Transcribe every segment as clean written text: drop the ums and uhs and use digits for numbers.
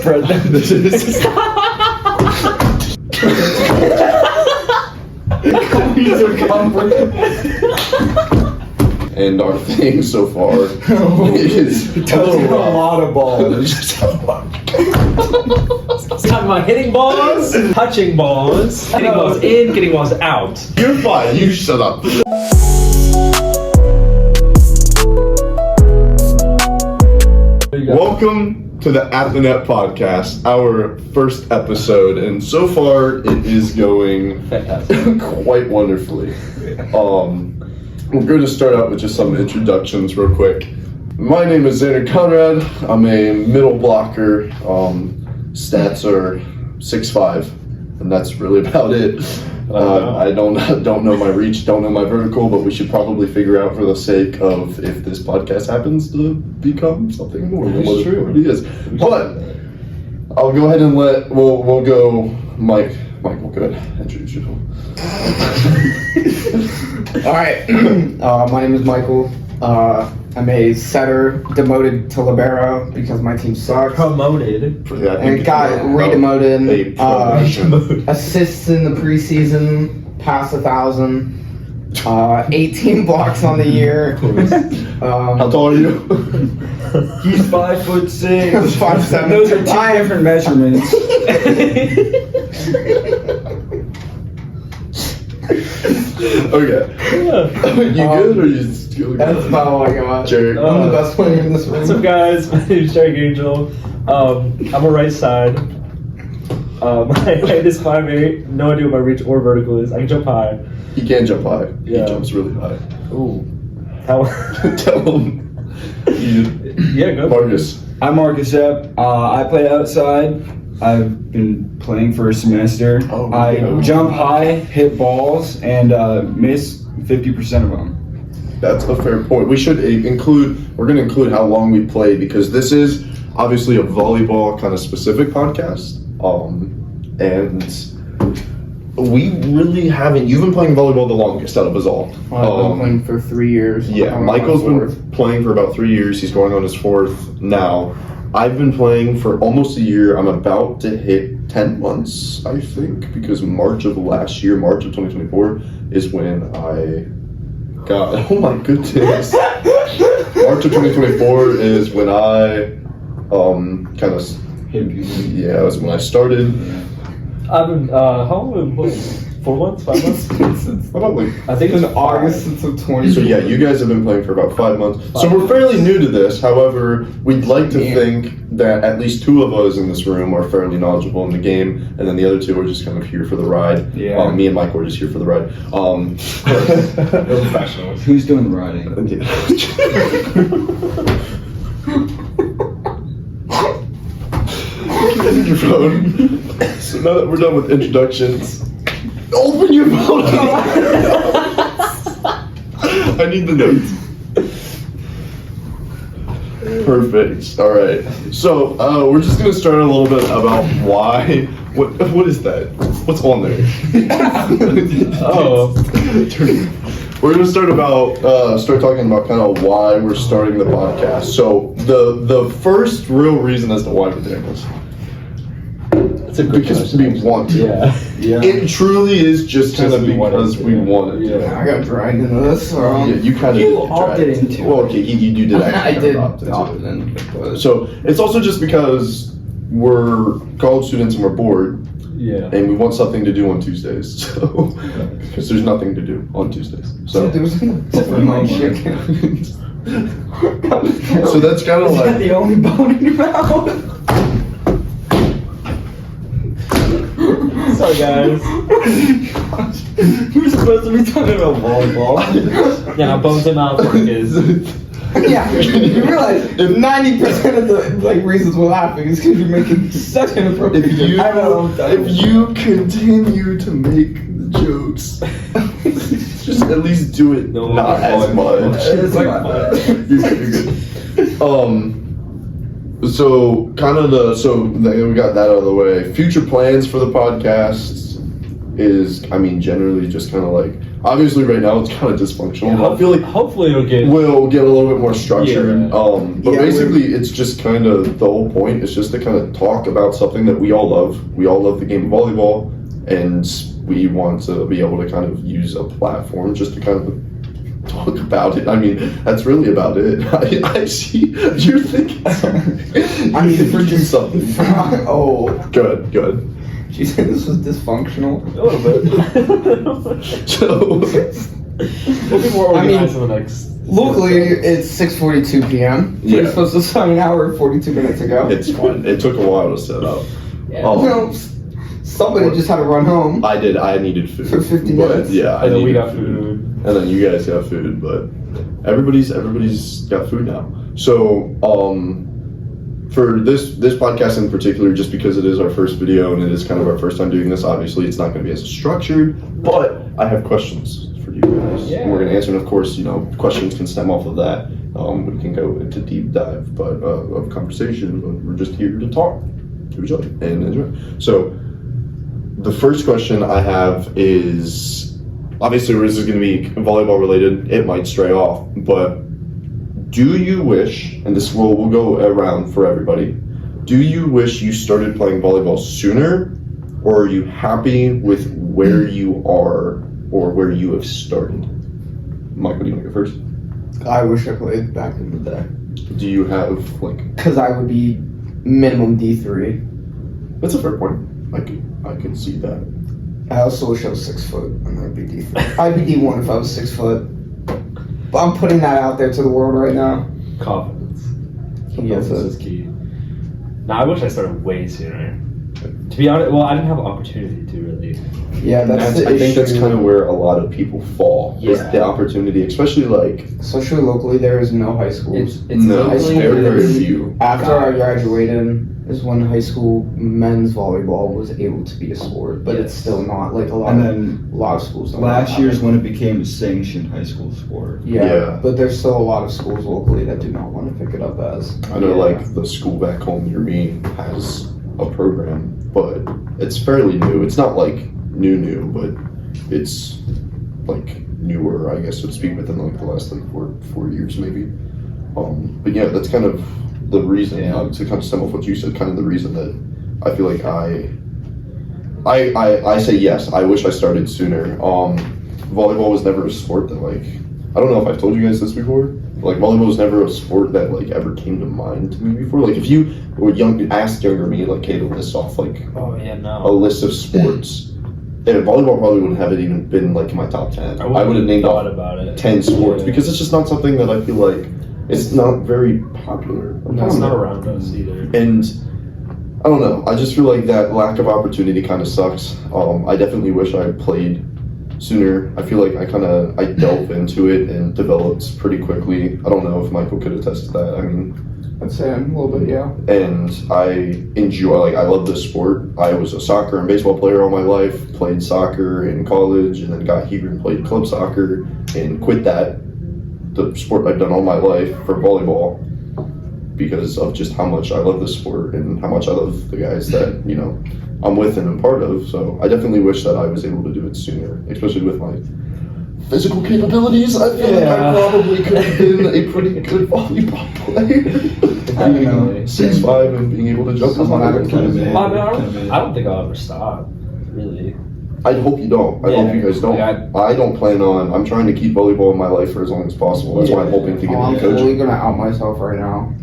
president. This is. And our thing so far is touching a lot of balls. Talking about hitting balls, touching balls, getting balls in, getting balls out. You're fine. You shut up. Welcome to the At the Net podcast, our first episode, and so far it is going Fantastic. quite wonderfully. We're going to start out with just some introductions real quick. My name is Xander Conrad. I'm a middle blocker. Stats are 6'5", and that's really about it. I don't know my reach, don't know my vertical, but we should probably figure out for the sake of if this podcast happens to become something more than what it already is. But I'll go ahead and we'll go Mike. Michael, go ahead, introduce yourself. Alright, my name is Michael. I'm a setter, demoted to libero because my team sucks. Promoted. And got re-demoted. Assists in the preseason, past 1,000. 18 blocks on the year. How tall are you? He's 5'6". 5'7". Those are two different measurements. Okay. Yeah. You good or you just good? That's about all I got. Jared. I'm the best player in this room. What's up, guys? My name is Jared Angel. I'm a right side. My height is 5'8". No idea what my reach or vertical is. I can jump high. He can jump high. Yeah. He jumps really high. Ooh. How? Tell him. Yeah, go. Marcus. I'm Marcus Epp. I play outside. I've been playing for a semester. Oh, I yeah. jump high, hit balls, and miss 50% of them. That's a fair point. We should we're going to include how long we play because this is obviously a volleyball kind of specific podcast. And we really haven't, you've been playing volleyball the longest out of us all. I've been playing for 3 years. Yeah, Michael's been playing for about 3 years. He's going on his 4th now. I've been playing for almost a year. I'm about to hit 10 months, I think, because March of last year, March of 2024, is when I got, oh my goodness. March of 2024 is when I kind of, yeah, it was when I started. I've been, how long have we been playing? 4 months? 5 months? Probably. I think It's it's in August since 20. So yeah, you guys have been playing for about 5 months. So we're fairly new to this. However, we'd like to think that at least 2 of us in this room are fairly knowledgeable in the game, and then the other 2 are just kind of here for the ride. Yeah. Me and Mike were just here for the ride. We're professionals. Who's doing the riding? Open your phone. So now that we're done with introductions, open your phone. I need the notes. Perfect. All right. So we're just gonna start a little bit about why. What is that? What's on there? Oh. We're gonna start talking about kind of why we're starting the podcast. So the first real reason as to why we're doing this. It's a good Because question. we want to. Yeah. It truly is just kind of because we wanted to. Yeah. I got dragged into this. So Yeah, you kind of You opted into it. Well, okay, you did actually. I did opt into opt it. in. But So it's also just because we're college students and we're bored, Yeah. and we want something to do on Tuesdays. So because there's nothing to do on Tuesdays. So there was different mic shit. so that's kind of Is that like. the only bone in your mouth? Sorry, guys. We're supposed to be talking about volleyball. Yeah, bones in mouth work is. Yeah, you realize 90% of the reasons we're laughing is because you're making such inappropriate If you, jokes. if you continue to make the jokes, just at least do it No, not as much. It's like You're good. So we got that out of the way. Future plans for the podcast is, I mean, generally just kind of like obviously right now it's kind of dysfunctional. Yeah, I feel like hopefully it'll get. we'll get a little bit more structured. Yeah. But Yeah, basically, it's just kind of the whole point is just to kind of talk about something that we all love. We all love the game of volleyball, and we want to be able to kind of use a platform just to kind of talk about it. I mean, that's really about it. I see you're thinking something. I mean, You're for thinking just something. Oh, Good. she said this was dysfunctional. A little bit. So, We'll be more I mean, organized in the next. Luckily, it's 6:42 p.m. We're Yeah. supposed to start an hour and 42 minutes ago. it's fine. It took a while to set up. Yeah. Oh. You know, somebody just had to run home. I did. I needed food For 50 but minutes. Yeah, I And then we needed got food. and then you guys got food. But everybody's got food now. So, for this podcast in particular, just because it is our first video and it is kind of our first time doing this, obviously it's not going to be as structured. But I have questions for you guys. Yeah. And we're going to answer, and of course, questions can stem off of that. We can go into deep dive, of conversation. But we're just here to talk to each other and enjoy. So, the first question I have is, obviously this is going to be volleyball related. It might stray off, but do you wish, and this will go around for everybody, do you wish you started playing volleyball sooner, or are you happy with where you are or where you have started? Michael, do you want to go first? I wish I played back in the day. Do you have, like... Because I would be minimum D3. That's a fair point. I can see that. I also wish I was 6 foot and I'd be D3. I'd be D1 if I was 6 foot. But I'm putting that out there to the world right now. Confidence. Yes, Confidence is key. Now, I wish I started way sooner. To be honest, well, I didn't have an opportunity to really. Yeah, that's the I think that's issue. kind of where a lot of people fall. Is Yeah. the opportunity, especially like... Especially locally, there is no high schools. It's No, high school very, very is- few. After I graduated is when high school men's volleyball was able to be a sport, but it's Yes. still not like a lot. And Of, then a lot of schools. Don't last have year's it. when it became a sanctioned high school sport. Yeah. But there's still a lot of schools locally that do not want to pick it up as. I know, like, the school back home near me has a program, but it's fairly new. It's not, like, new, but it's, like, newer, I guess, so to speak, within, like, the last, like, four years, maybe. But, yeah, that's kind of the reason, to kind of stem off what you said, kind of the reason that I feel like I say yes, I wish I started sooner. Volleyball was never a sport that, like, I don't know if I've told you guys this before. Like, volleyball was never a sport that, like, ever came to mind to me before. Like, if you were asked younger me, like, hey, to list off, like, Oh yeah, a no. list of sports, and volleyball probably wouldn't have it even been, like, in my top 10. I would have named thought off about it. 10 sports, Yeah. because it's just not something that I feel like, it's not very popular. No, it's not around us either. And I don't know. I just feel like that lack of opportunity kind of sucks. I definitely wish I had played sooner. I feel like I delved into it and developed pretty quickly. I don't know if Michael could attest to that. I mean, I'd say a little bit, yeah. and I I love this sport. I was a soccer and baseball player all my life. Played soccer in college, and then got here and played club soccer, and quit that, the sport I've done all my life, for volleyball, because of just how much I love this sport and how much I love the guys that, I'm with and I'm part of. So I definitely wish that I was able to do it sooner, especially with my physical capabilities. I feel like I probably could have been a pretty good volleyball player. Definitely. 6'5" and being able to jump is Someone not out of kind of Canada. I don't think I'll ever stop. Really. I hope you don't. I hope you guys don't. Yeah. I don't plan on. I'm trying to keep volleyball in my life for as long as possible. That's why I'm hoping to get I'm into fully coaching. gonna out myself right now.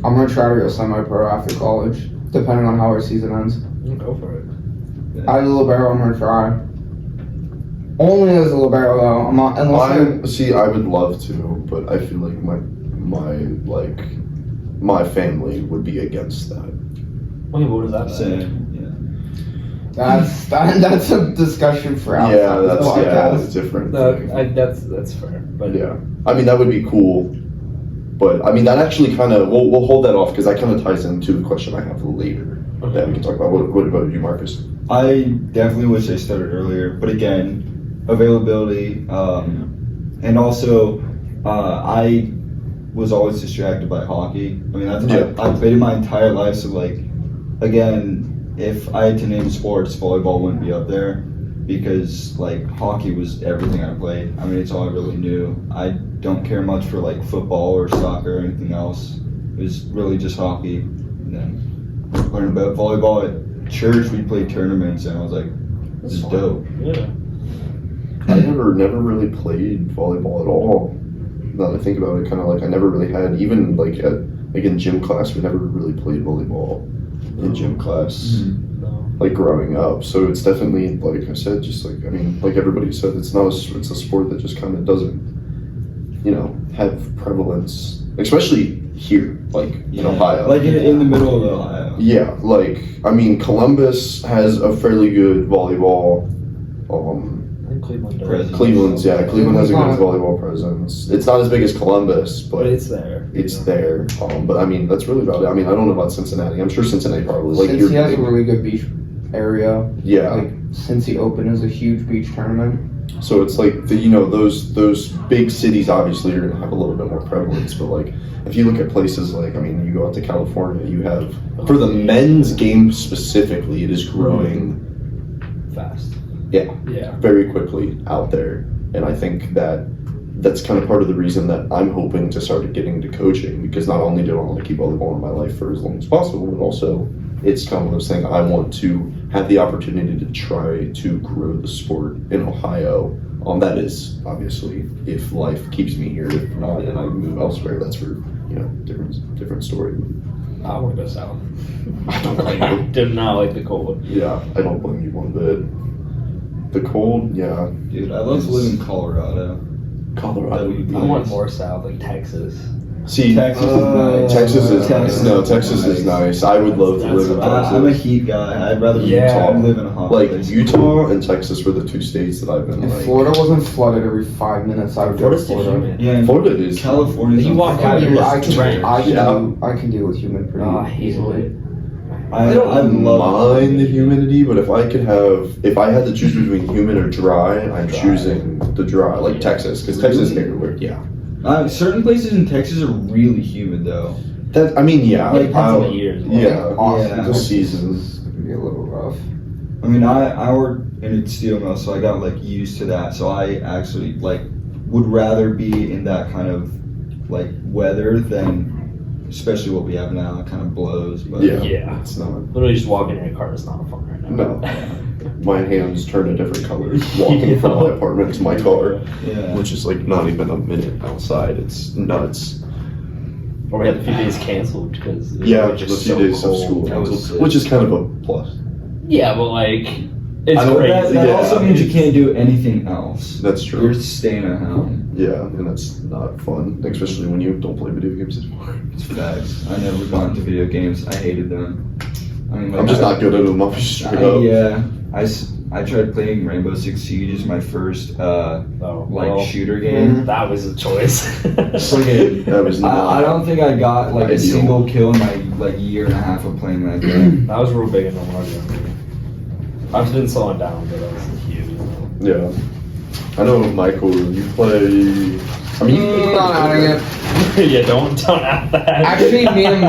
I'm gonna try to go semi-pro after college, depending on how our season ends. Go for it. As a libero, I'm gonna try. Only as a libero though. I'm not unless I would love to, but I feel like my family would be against that. Wait, what was that? Same, that's a discussion for outside Yeah, the that's podcast. different. That's fair. But Yeah, I mean that would be cool, but I mean that actually kind of we'll hold that off because that kind of ties into the question I have later that we can talk about. What about you, Marcus? I definitely wish I started earlier, but again, availability, and also I was always distracted by hockey. I mean, I played it my entire life, so like, again, if I had to name sports, volleyball wouldn't be up there. because like hockey was everything I played. I mean, it's all I really knew. I don't care much for like football or soccer or anything else. It was really just hockey. And then learned about volleyball at church. We played tournaments, and I was like, this is dope. Yeah. I never really played volleyball at all. Now that I think about it, kind of like I never really had, even like in gym class, we never really played volleyball in gym class, like growing up. So it's definitely, like I said, just like, I mean, like everybody said, it's a sport that just kind of doesn't, you know, have prevalence, especially here, like in Ohio. Like in the middle of Ohio. Yeah, like, I mean, Columbus has a fairly good volleyball, Cleveland does. Presence. Cleveland has a good volleyball presence. It's not as big as Columbus, but But it's there. it's there. But I mean, that's really about it. I mean, I don't know about Cincinnati. I'm sure Cincinnati probably like Cincy has a really good beach area. yeah. Like Cincy Open is a huge beach tournament. So it's like those big cities obviously are gonna have a little bit more prevalence, but like if you look at places like, I mean, you go out to California, you have, for the men's game specifically, it is growing Fast. Yeah. Yeah. very quickly out there, and I think that's kind of part of the reason that I'm hoping to start getting into coaching, because not only do I want to keep volleyball in my life for as long as possible, but also it's kind of this thing I want to have the opportunity to try to grow the sport in Ohio. That is obviously if life keeps me here. If not, and I move elsewhere, that's for different story. I want to go south. I don't blame I you. do not like the cold. Yeah, I don't blame you one bit. The cold, yeah. Dude, I love to live in Colorado. Colorado. I want more south, like Texas. See, Texas is nice. Texas is Texas nice. No, is Texas is nice. I would love to live in Texas. I'm a heat guy. I'd rather Yeah. live in a hot Like place. Utah and Texas were the two states that I've been If like. Florida wasn't flooded every 5 minutes, I would go to Florida's too Florida. humid. Yeah, and Florida is California's You on walk fire. out, you're I just can, drenched. I can deal with humid pretty Oh, I hate easily. it. I don't love mind the humidity, but if I had to choose between humid or dry, I'm choosing the dry, like Texas, because Texas is everywhere. Yeah. Certain places in Texas are really humid though. That, I mean, yeah. Like, depends on the year as well. Yeah. Austin, Yeah. The season. It's gonna be a little rough. I mean, I work in a steel mill, so I got like used to that. So I actually like would rather be in that kind of like weather than, especially what we have now. It kind of blows. But Yeah. Yeah. It's not. Literally just walking in your car is not fun right now. No. My hands turn a different color walking from my apartment to my car, yeah. which is like not even a minute outside. It's nuts. Or we had a few days canceled because Yeah, it was just a few days of school That was canceled, sick. which is kind of a plus. Yeah, but like it's I know crazy. That Yeah. also means you can't do anything else. That's true. You're staying at home. Yeah, and that's not fun, especially when you don't play video games anymore. It's facts. I never got into video games. I hated them. I mean, like, I'm just not good at them. I'm just straight up. Yeah, I tried playing Rainbow Six Siege as my first shooter game. That was a choice. Friggin', That was not. I don't think I got like a Ideal. single kill in my like year and a half of playing that game. That was real big in the market. I've been slowing down, but that was huge. Yeah. I know, Michael. You play. I mean, you play Not adding it. Yeah, don't add that. Actually, me and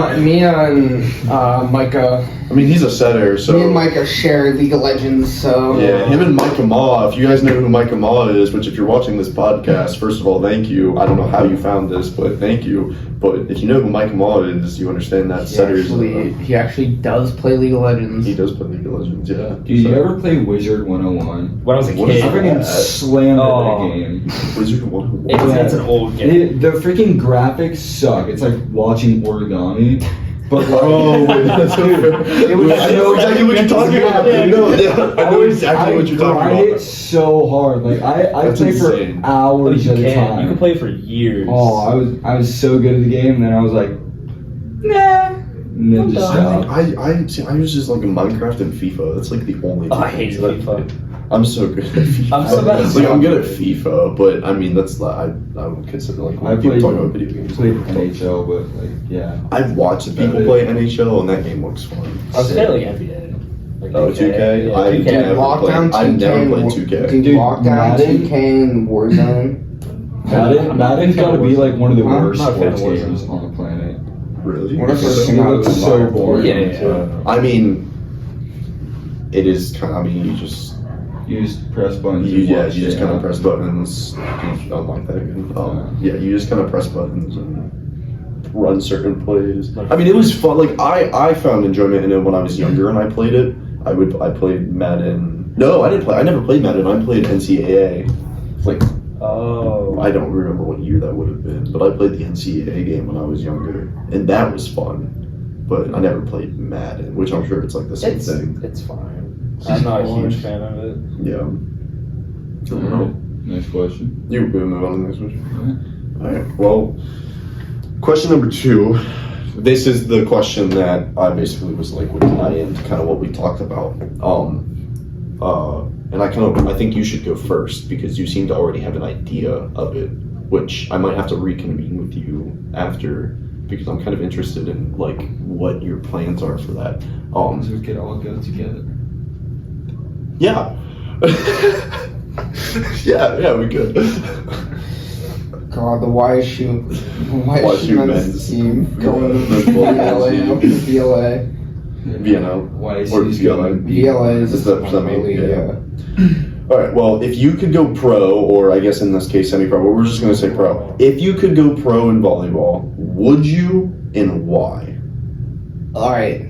Micah, I mean, he's a setter, so. me and Micah share League of Legends, so Yeah, him and Micah Ma. If you guys know who Micah Ma is, which if you're watching this podcast, first of all, thank you. I don't know how you found this, but thank you. But if you know who Micah Ma is, you understand that setters. he actually does play League of Legends. He does play League of Legends, yeah. Dude, you ever play Wizard 101? When I was a What is I kid, that? freaking slammed Oh. that game. Wizard 101. it's an old game. The freaking graphics suck. It's like watching origami. But like, Oh, wait, that's it was I know exactly what you're talking about. Yeah, No, yeah, I know exactly what you're talking grind about. it so hard. Like I That's play insane. for hours You at a can. time. You can play for years. Oh, I was so good at the game, and then I was like, nah, and then just stopped. I was just like in Minecraft and FIFA. That's like the only. Oh, I two hate things that I FIFA. play. I'm so good at FIFA. I'm so bad at Like I'm good at soccer. FIFA, but I mean that's I would consider like when I people played- talk about video games. Played NHL, but like, yeah. I've watched people play NHL and that game looks fun. I was kind of like NBA. Like Oh, 2K? Yeah, I 2K. never Lockdown played- I 2K. never played and 2K. Dude, Dude, Lockdown Madden? 2K and Warzone. Madden's got to be like one of the Huh? worst Not a fan of sports Warzone. games on the planet. Really? What if It it's looks so boring. Yeah. I mean, it is kind of. I mean, you You just press buttons. You and watch just it, kind of huh? press buttons. Unlock that again. You just kind of press buttons and run certain plays. I mean, it was fun. Like I found enjoyment in it when I was younger and I played it. I played Madden. No, I didn't play. I never played Madden. I played NCAA. Like, Oh. I don't remember what year that would have been, but I played the NCAA game when I was younger, and that was fun. But I never played Madden, which I'm sure it's like the same thing. It's fine. I'm not a huge fan of it. Yeah. I don't know. Next question. You will move on to the next question. All right. Well, question number 2. This is the question that I basically was like would tie into kind of what we talked about. And I think you should go first because you seem to already have an idea of it, which I might have to reconvene with you after because I'm kind of interested in like what your plans are for that. So we could all go together. Yeah. yeah, we could. God, the YSU YSU men's men's team going to volleyball team. VLA. VNO. Why is Or he's VLA. VLA is Is that the something? league, Yeah. All right. Well, if you could go pro, or I guess in this case semi-pro, but we're just going to say pro. If you could go pro in volleyball, would you, and why? All right,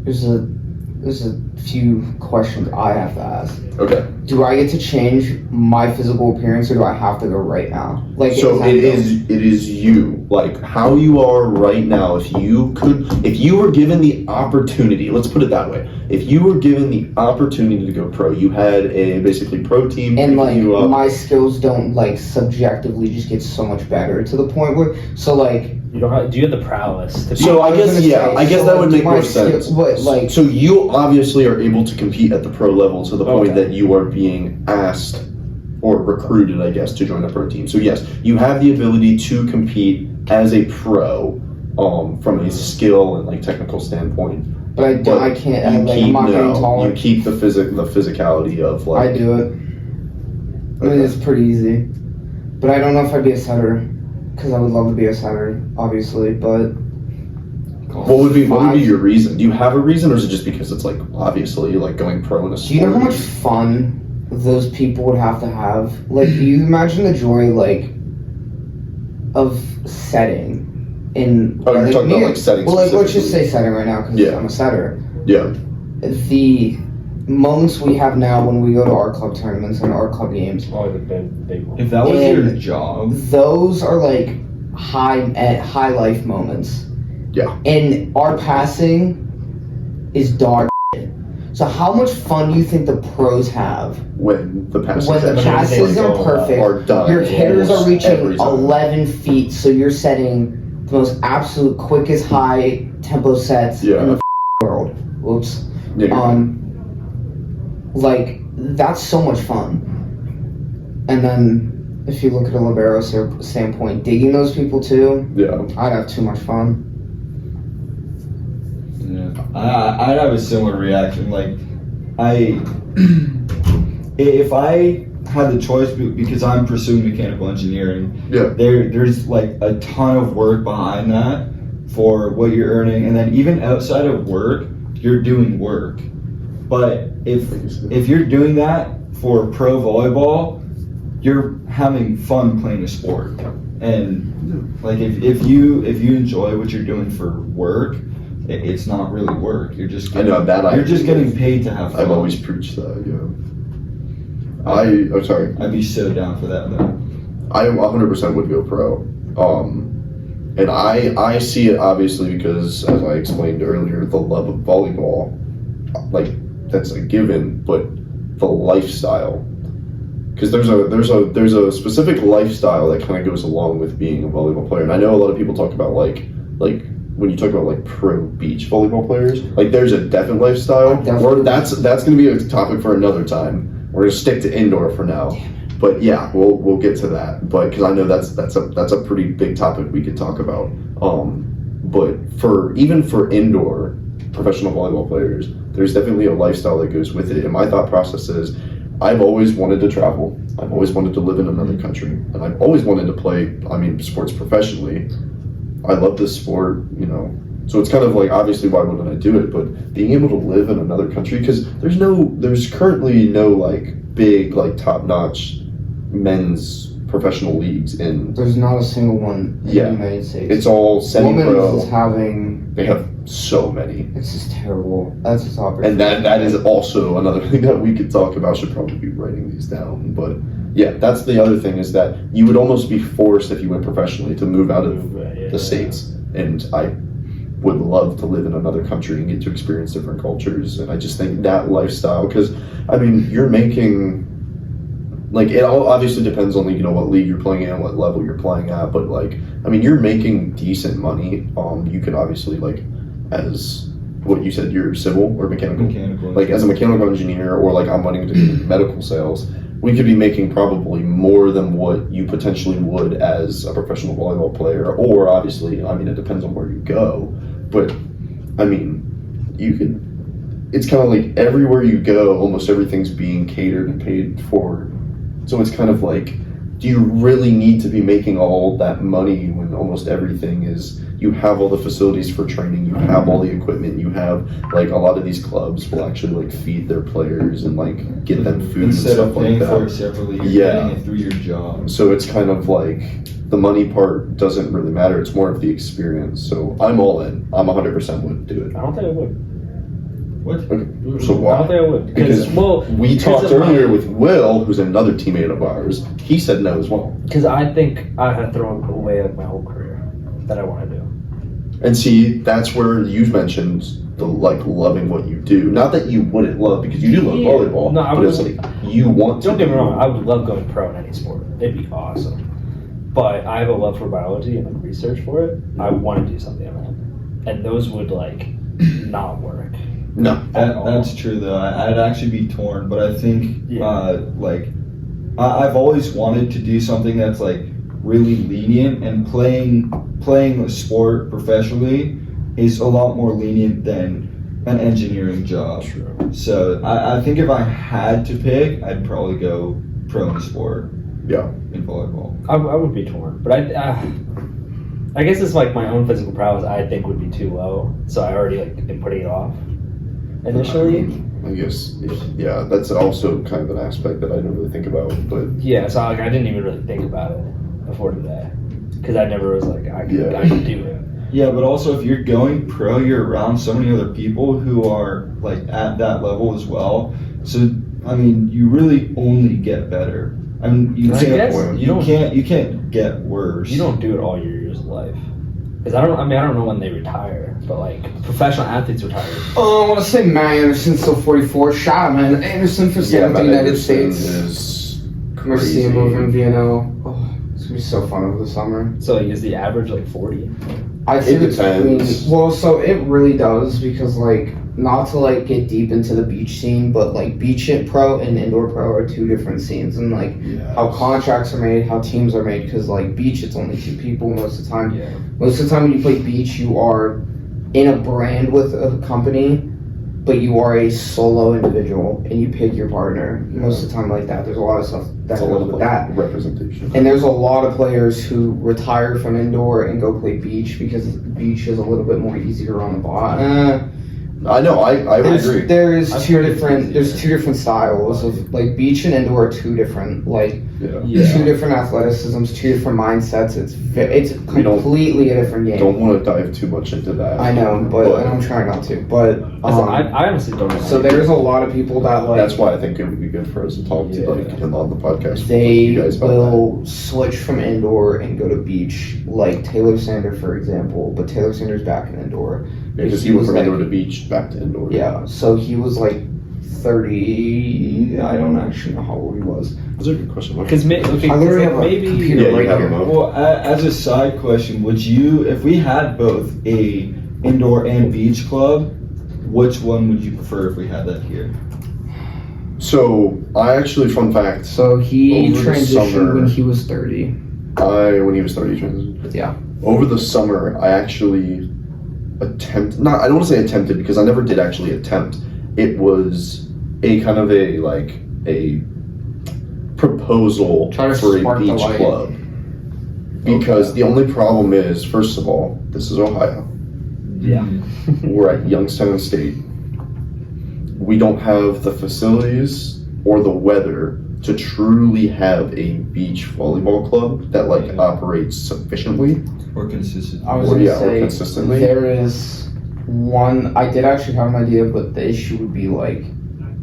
there's a few questions I have to ask. Okay. Do I get to change my physical appearance, or do I have to go right now? Like, So it is you, like how you are right now. If you were given the opportunity, let's put it that way. If you were given the opportunity to go pro, you had a basically pro team and like picking you up. my skills don't like subjectively just get so much better to the point where You don't have, do you have the prowess to So I was guess gonna say, I guess so, that like, would make my more skill- sense. what, like- so you obviously are able to compete at the pro level to the point Okay. that you are being asked or recruited, I guess, to join a pro team. So yes, you have the ability to compete as a pro from a skill and like technical standpoint. but I don't. But I can't. You Like, keep I'm not getting no, taller. you keep the physicality of like. I do it. I mean, it's pretty easy. But I don't know if I'd be a setter, because I would love to be a setter, obviously. But What would be your reason? Do you have a reason, or is it just because it's like obviously like going pro in a sport? do you know how much fun those people would have to have? Like, do you imagine the joy like of setting in? Oh, you're talking about like setting. Well, like let's just specifically. say setting right now, because Yeah. I'm a setter. Yeah. The moments we have now when we go to our club tournaments and our club games, Oh, the big one. If that was And- your job, those are like high life moments. Yeah. And our passing is dog shit. So how much fun do you think the pros have When the passes when the passes are perfect? are done, Your hitters almost are reaching every time. 11 feet, so you're setting the most absolute quickest high tempo sets Yeah. in the world. Whoops. Yeah. Like that's so much fun. And then if you look at a libero standpoint, digging those people too, yeah. I'd have too much fun. yeah, I'd have a similar reaction. Like, if I had the choice, because I'm pursuing mechanical engineering, Yeah. there's like a ton of work behind that for what you're earning, and then even outside of work, you're doing work. But if you're doing that for pro volleyball, you're having fun playing a sport. And like if you enjoy what you're doing for work, it's not really work. You're just I know that. you're just getting paid to have fun. I've always preached that. Yeah. I'm sorry. I'd be so down for that though. I 100% would go pro. And I see it obviously because, as I explained earlier, the love of volleyball, like that's a given, but the lifestyle, because there's a specific lifestyle that kind of goes along with being a volleyball player. And I know a lot of people talk about like when you talk about like pro beach volleyball players, like there's a definite lifestyle. Or that's going to be a topic for another time. We're going to stick to indoor for now. But yeah, we'll get to that. But because I know that's a pretty big topic we could talk about. But for indoor professional volleyball players, there's definitely a lifestyle that goes with it. And my thought process is, I've always wanted to travel. I've always wanted to live in another country, and I've always wanted to play. Sports professionally. I love this sport. So it's kind of like, obviously, why wouldn't I do it? But being able to live in another country, because there's currently no like big like top-notch men's professional leagues in. There's not a single one in the United States. It's all semi-pro. Women's is having. They have so many. It's just terrible. That's a topic. And that is also another thing that we could talk about. Should probably be writing these down. But yeah, that's the other thing, is that you would almost be forced, if you went professionally, to move out of the States. And I would love to live in another country and get to experience different cultures. And I just think that lifestyle, because I mean, you're making, like, it all obviously depends on, like, you know, what league you're playing at, what level you're playing at, but like, I mean, you're making decent money. You could obviously, like, as what you said, you're civil or mechanical, like as a mechanical engineer, or like I'm wanting to do medical sales, we could be making probably more than what you potentially would as a professional volleyball player. Or obviously, I mean, it depends on where you go, but I mean, you could, it's kind of like everywhere you go, almost everything's being catered and paid for. So it's kind of like, do you really need to be making all that money when almost everything is, you have all the facilities for training, you have all the equipment, you have, like, a lot of these clubs will actually like feed their players and like get them food instead and of stuff paying like for it that. separately. You're getting it through your job. So it's kind of like the money part doesn't really matter. It's more of the experience. So I'm all in. I'm 100% would do it. I don't think I would. What? Okay. So why? I don't think I would. Because we talked of earlier with Will, who's another teammate of ours. He said no as well. Because I think I had thrown away like my whole career that I want to do. And see, that's where you've mentioned the like loving what you do. Not that you wouldn't love, because you do love volleyball. No, I but it's like you want to. Don't get me wrong. I would love going pro in any sport. It'd be awesome. But I have a love for biology and like research for it. I want to do something on that, and those would like not work. No, That's true though. I'd actually be torn, but I think like I've always wanted to do something that's like really lenient, and playing a sport professionally is a lot more lenient than an engineering job. True. So I think if I had to pick, I'd probably go pro in sport. Yeah. In volleyball. I would be torn, but I guess it's like my own physical prowess. I think would be too low, so I already like been putting it off initially. I guess, yeah, that's also kind of an aspect that I don't really think about, but Yeah, so like I didn't even really think about it before today, because I never was like I could do it. Yeah, but also if you're going pro, you're around so many other people who are like at that level as well. So I mean, you really only get better. I mean, you can't get worse. You don't do it all your years of life. Because I don't know when they retire, but like professional athletes retire. Oh, I want to say Matt Anderson's still 44. Shout out, man. Anderson for staying with the United States. Is We're seeing him over in VNO. Oh, it's gonna be so fun over the summer. So like, is the average like 40? I'd say It depends. well, so it really does, because like, not to like get deep into the beach scene, but like beach pro and indoor pro are two different scenes, and like how contracts are made, how teams are made. Because like beach, it's only two people most of the time. Yeah. Most of the time when you play beach, you are in a brand with a company, but you are a solo individual and you pick your partner. Most of the time like that. There's a lot of stuff that goes with that. Representation. And there's a lot of players who retire from indoor and go play beach, because beach is a little bit more easier on the body. I know, I would agree. There's two different styles of like beach and indoor are two different two different athleticisms, two different mindsets. It's completely a different game. Don't want to dive too much into that. I know, but I'm trying not to. But I honestly don't know. So there's a lot of people that like. That's why I think it would be good for us to talk to like him on the podcast. They you guys about will switch from indoor and go to beach, like Taylor Sander, for example. But Taylor Sander's back in indoor. because he went from indoor to beach back to indoor. Yeah, so he was like 30. I don't actually know how old he was. That's a good question. Because I literally have a computer right here. Well, as a side question, would you, if we had both a indoor and beach club, which one would you prefer if we had that here? So I actually, fun fact. So he over the transitioned summer, when he was 30. When he was 30, he transitioned. Yeah. Over the summer, I actually I don't want to say attempted, because I never did actually attempt. It was a kind of a proposal Try to for a spark the beach light. club. Because the only problem is, first of all, this is Ohio. Yeah. We're at Youngstown State. We don't have the facilities or the weather to truly have a beach volleyball club that like operates sufficiently. Or consistent. I was Or, gonna yeah, or say consistently. there is one. I did actually have an idea, but the issue would be like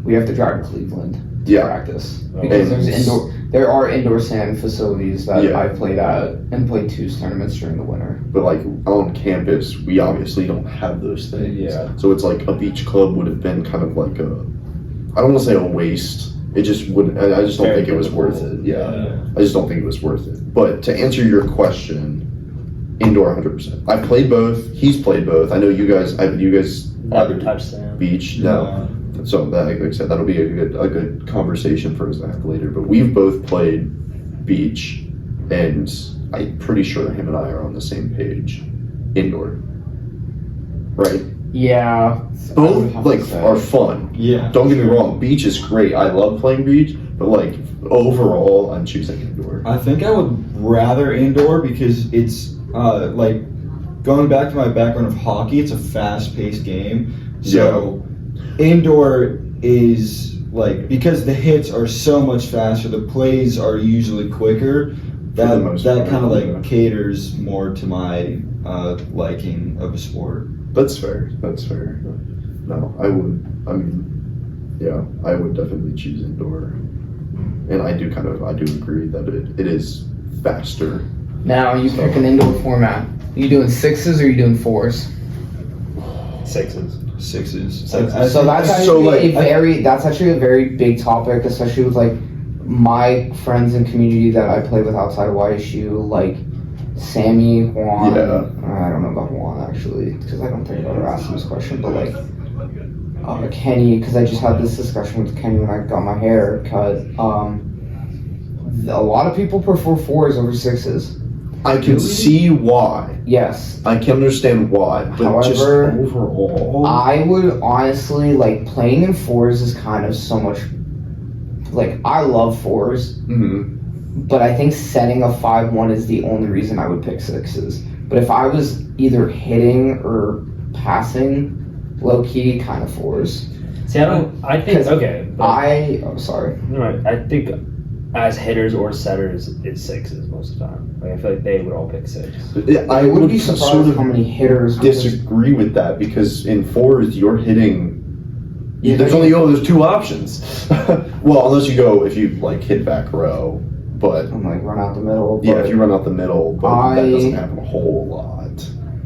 we have to drive to Cleveland to Yeah. practice because there are indoor sand facilities that Yeah. I played at and played 2 tournaments during the winter. But like on campus, we obviously don't have those things. Yeah. So it's like a beach club would have been kind of like a, I don't want to say a waste. It just wouldn't. I just don't Very think it was worth it. Yeah. I just don't think it was worth it. But to answer your question, indoor 100%. I played both. He's played both. I know you guys. Never touch sand. Beach. No. So that, like I said, that'll be a good conversation for us to have later. But we've both played beach, and I'm pretty sure him and I are on the same page. Indoor. Right. Yeah, Both like are fun. Yeah. Don't get me wrong. Beach is great. I love playing beach, but like overall, I'm choosing indoor. I think I would rather indoor because it's like going back to my background of hockey. It's a fast-paced game, so indoor is like because the hits are so much faster. The plays are usually quicker. For the most That part, kind of like yeah. caters more to my liking of a sport. That's fair. That's fair. No, I would. I mean, yeah, I would definitely choose indoor. And I do agree that it is faster. Now you pick an indoor format. Are you doing 6s or are you doing 4s? 6s. Sixes. So that's actually a very big topic, especially with like my friends and community that I play with outside of YSU, like Sammy, Juan. Yeah. I don't know about Juan actually, because I don't think I ever asked him this question, but like Kenny, because I just had this discussion with Kenny when I got my hair cut. A lot of people prefer 4s over 6s. I can see why. Yes. I can understand why. But just However, overall, I would honestly like playing in 4s is kind of so much. Like I love 4s, but I think setting a 5-1 is the only reason I would pick 6s. But if I was either hitting or passing, low key kind of 4s. See, I think okay. I'm sorry. Right. I think as hitters or setters, it's 6s most of the time. Like I feel like they would all pick 6. I would be surprised sort of how many hitters disagree with that because in 4s you're hitting. Yeah, There's 2 options. Well, unless you go if you like hit back row, but I'm like run out the middle. yeah, but if you run out the middle, but that doesn't happen a whole lot.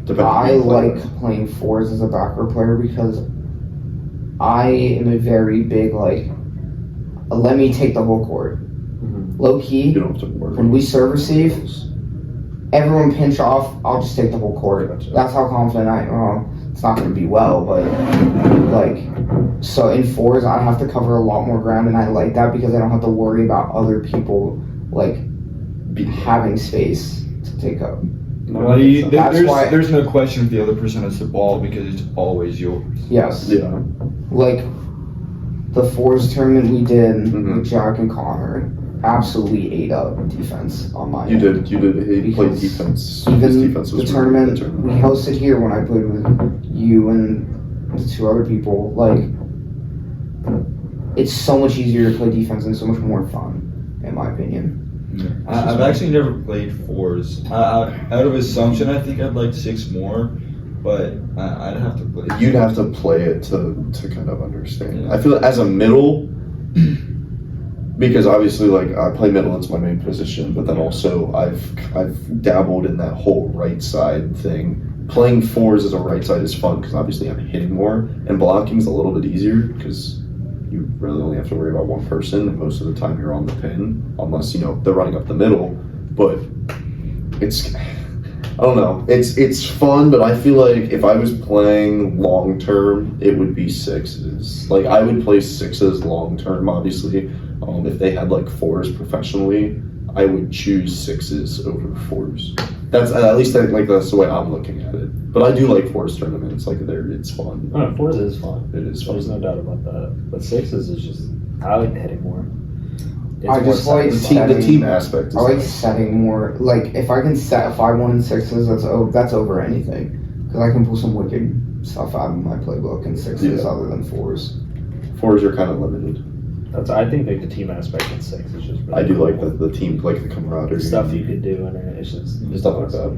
Depending on I who you play like with. playing 4s as a back row player because I am a very big like. Let me take the whole court. Low key. You don't have to worry. When we serve receive, everyone pinch off. I'll just take the whole court. Gotcha. That's how confident I am. It's not going to be well, but like, so in 4s, I have to cover a lot more ground, and I like that because I don't have to worry about other people like having space to take up. There's no question if the other person has the ball because it's always yours. Yes. Yeah. Like the 4s tournament we did Mhm. with Jack and Connor absolutely ate up defense on my You end. did. He played Because defense. His Even defense the was tournament really we good. hosted here when I played with you and the 2 other people, like it's so much easier to play defense and so much more fun, in my opinion. I've actually never played 4s. Out of assumption, I think I'd like 6 more, but I'd have to play. You'd have to play it to kind of understand. Yeah. I feel as a middle, because obviously like I play middle, it's my main position, but then also I've dabbled in that whole right side thing. Playing 4s as a right side is fun because obviously I'm hitting more and blocking is a little bit easier because you really only have to worry about one person and most of the time you're on the pin unless they're running up the middle. But it's I don't know. It's fun, but I feel like if I was playing long term, it would be 6s. Like I would play 6s long term, obviously. If they had like 4s professionally, I would choose 6s over 4s. That's at least that's the way I'm looking at it. But I do like 4s tournaments. Like it's fun. 4s is fun. It is fun. There's no doubt about that. But 6s is just I like the hitting more. I just more like satisfying. The team aspect. Is I like nice. setting more. Like if I can set a 5-1 and 6s, that's over anything. Because I can pull some wicked stuff out of my playbook in sixes other than fours. Fours are kind of limited. I think like the team aspect in six is just. Really I do cool. like the team, like the camaraderie, stuff you could do in it. It's just stuff like that.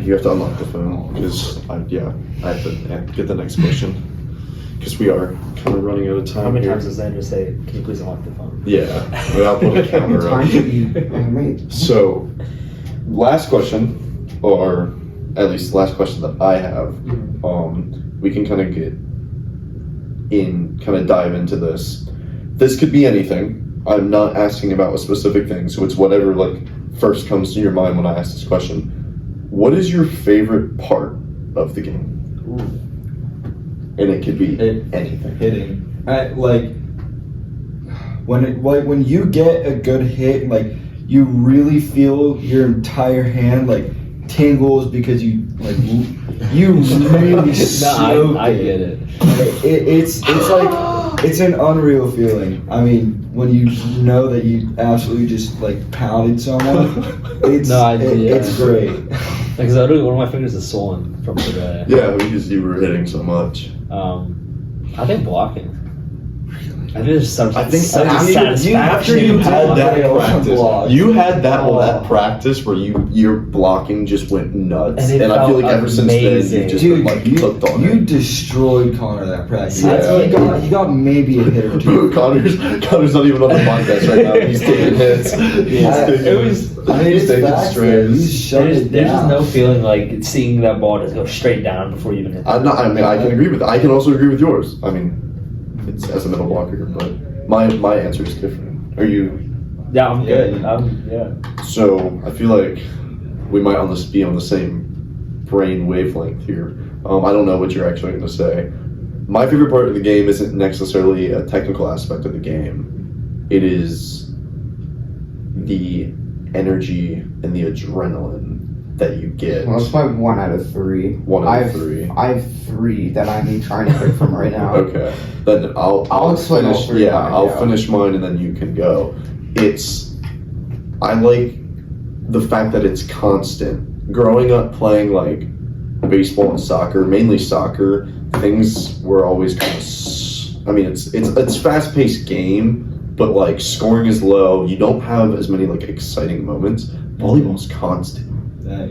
You have to unlock the phone because I have to get the next question because we are kind of running out of time. How many here. times does Xander say, "Can you please unlock the phone"? Yeah, without putting a camera Time up. to be So, last question, or at least the last question that I have, we can kind of dive into this. This could be anything. I'm not asking about a specific thing, so it's whatever like first comes to your mind when I ask this question. What is your favorite part of the game? Ooh. And it could be anything. Hitting. When you get a good hit, like you really feel your entire hand like tingles because you really soak I get it. It's like it's an unreal feeling. I mean, when you know that you absolutely just like pounded someone, it's great. Because literally one of my fingers is swollen from today. Yeah, because you were hitting so much. I think blocking. I think there's some. I think some after satisfaction you in had blocking. that practice, block. you had that practice where your blocking just went nuts, And it I feel like felt ever since then amazing. you've just Dude, been like hooked on you it. destroyed Connor that practice. Yeah. He got maybe a hit or two. Connor's not even on the podcast right now. He's taking hits. He's taking facts, strays. He's shut There's it just down. no feeling like seeing that ball just go straight down before you even hit. I can agree with that. I can also agree with yours. I mean, it's as a middle blocker, but my answer is different. Are you? Yeah, I'm good. Yeah. So I feel like we might be on the same brain wavelength here. I don't know what you're actually going to say. My favorite part of the game isn't necessarily a technical aspect of the game. It is the energy and the adrenaline that you get. Well, that's my 1 out of 3. One out of 3. I have 3 that I'm trying to pick from right now. Okay, then I'll explain all finish. 3 Yeah, mine, I'll yeah. finish mine and then you can go. I like the fact that it's constant. Growing up playing like baseball and soccer, mainly soccer, things were always kind of. I mean, it's fast-paced game, but like scoring is low. You don't have as many like exciting moments. Volleyball's constant.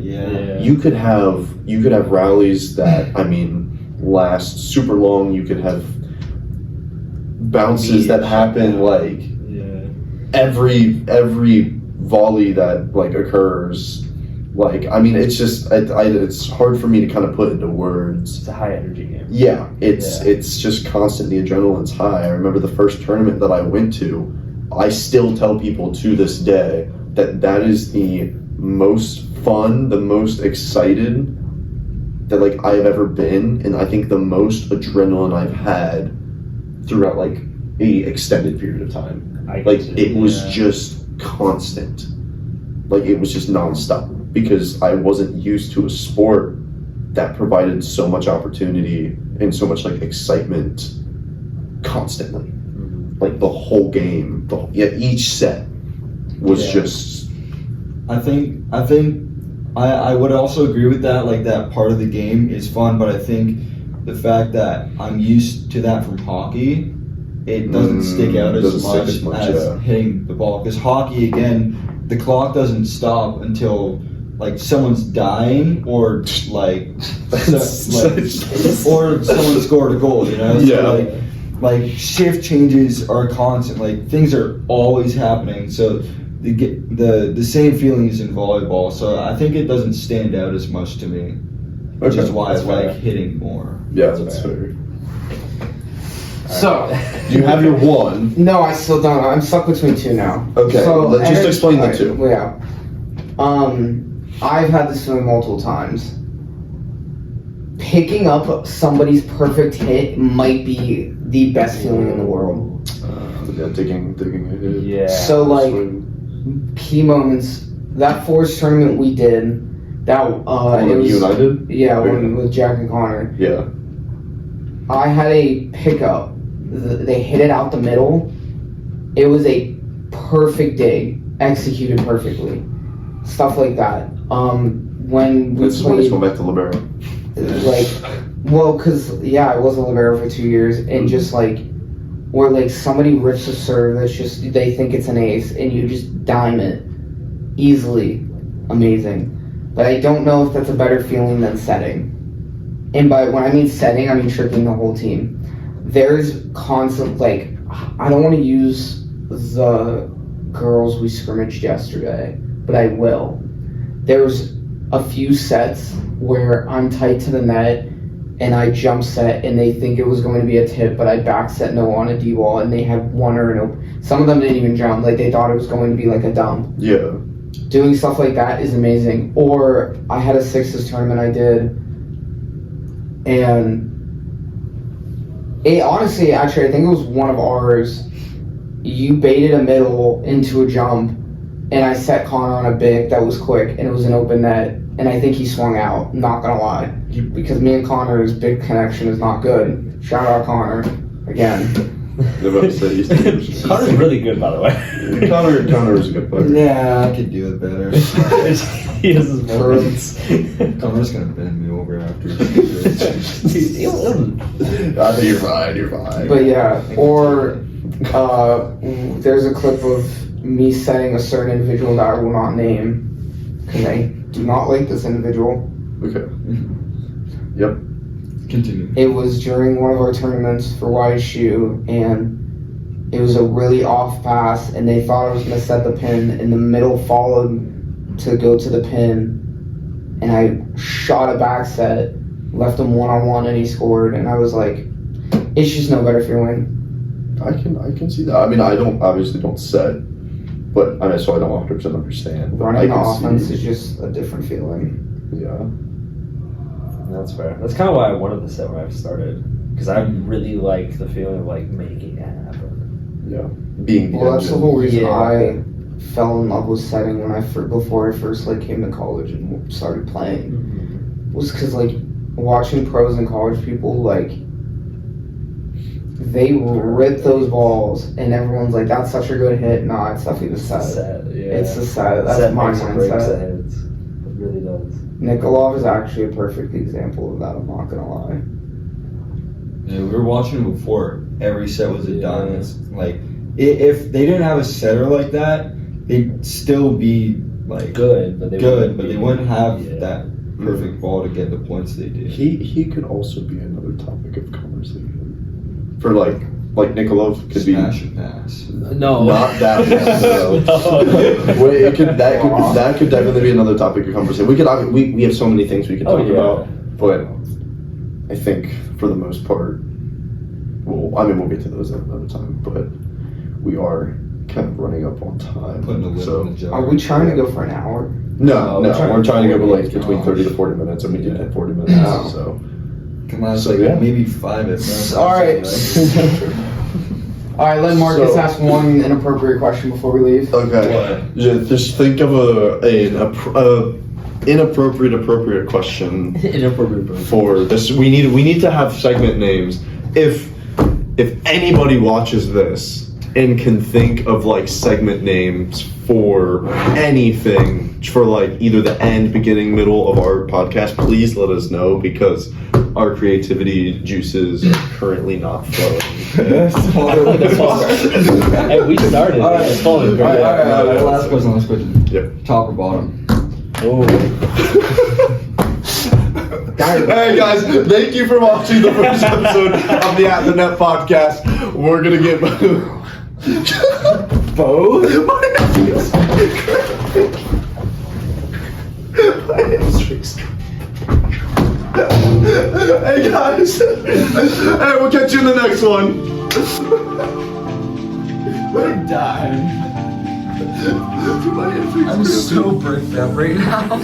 Yeah. You could have rallies that last super long. You could have bounces that happen like every volley that like occurs. Like it's just it's hard for me to kind of put into words. It's a high energy game. Yeah, it's just constant. The adrenaline's high. I remember the first tournament that I went to. I still tell people to this day that is the most fun, the most excited that like I've ever been, and I think the most adrenaline I've had throughout like a extended period of time. It was just constant. Like it was just nonstop because I wasn't used to a sport that provided so much opportunity and so much like excitement constantly. Like the whole game, each set was just. I think I would also agree with that. Like that part of the game is fun, but I think the fact that I'm used to that from hockey, it doesn't stick out as much as hitting the ball. Because hockey, again, the clock doesn't stop until like someone's dying or like or someone scored a goal. You know? So, like shift changes are constant. Like things are always happening. So the same feelings in volleyball. So I think it doesn't stand out as much to me, which is why I like hitting more. Yeah, that's fair. So, Do you have your one? no, I still don't. I'm stuck between 2 now. Okay, So, let's just explain the 2. Yeah. I've had this feeling multiple times. Picking up somebody's perfect hit might be the best feeling in the world. Digging ahead. Yeah. So, like, key moments. That fours tournament we did, that it was you and I did? yeah, with Jack and Connor. Yeah. I had a pickup. They hit it out the middle. It was a perfect dig, executed perfectly. Stuff like that. when we This is when he's played, going back to libero. cause I was a libero for 2 years, and just like, where like somebody rips a serve that's just, they think it's an ace, and you just dime it easily, amazing. But I don't know if that's a better feeling than setting. And when I mean setting, I mean tricking the whole team. There's constant, like, I don't want to use the girls we scrimmaged yesterday, but I will. There's a few sets where I'm tight to the net and I jump set and they think it was going to be a tip, but I back set no on a D-ball and they had one or an open. Some of them didn't even jump, like they thought it was going to be like a dump. Yeah. Doing stuff like that is amazing. Or I had a sixes tournament I did, and it honestly, actually, I think it was one of ours. You baited a middle into a jump, and I set Connor on a big that was quick, and it was an open net, and I think he swung out. Not gonna lie, because me and Connor's big connection is not good. Shout out Connor again. Connor's really good, by the way. Connor is a good player. Yeah, I could do it better. He has his moments. I'm just gonna bend me over after. You're fine. But yeah, or there's a clip of me setting a certain individual that I will not name because I do not like this individual. Okay. Yep. Continue. It was during one of our tournaments for YSU, and it was a really off pass, and they thought I was going to set the pin, and the middle followed to go to the pin, and I shot a back set, left him one-on-one, and he scored, and I was like, it's just no better feeling. I can see that. I mean, I obviously don't set, but so I don't 100% understand. Running the offense is just a different feeling. Yeah. That's fair. That's kind of why I wanted to set when I started, because I really like the feeling of like making it happen. Yeah. Being the That's the engine. whole reason Yeah. I fell in love with setting when before I first like came to college and started playing. Was because like watching pros and college people, like they rip those balls and everyone's like, that's such a good hit. Nah, it's definitely the set. It's the set. That's Set my makes or breaks mindset. the hits. It really does. Nikolov is actually a perfect example of that, I'm not gonna lie. Yeah, we were watching before. Every set was a dime. It's like if they didn't have a setter like that, they'd still be like Good, but they wouldn't have Yeah. that perfect ball to get the points they did. He could also be another topic of conversation. For like Nikolov could Smash and pass. No. Not that one. No. Wait, that could definitely be another topic of conversation. We have so many things we could talk about, but I think for the most part, we'll get to those at another time. But we are kind of running up on time. Putting the lid on the jar. Are we trying to go for an hour? No, we're trying to go like Oh, between 30 to 40 minutes, and we did hit 40 minutes. Oh. So Come on, So, like yeah. maybe 5 at most. All right. All right, let Marcus ask one inappropriate question before we leave. okay, just think of an inappropriate question Inappropriate. for this. We need to have segment names. If anybody watches this and can think of like segment names for anything, for like either the end, beginning, middle of our podcast, please let us know, because our creativity juices are currently not flowing. Hey, we started. All right. It's falling All right, great. last question. Yep. Top or bottom? Oh. Hey guys, thank you for watching the first episode of the At the Net podcast. We're gonna get Both? Hey guys, hey, we'll catch you in the next one. What a dive. I'm so bricked up right now.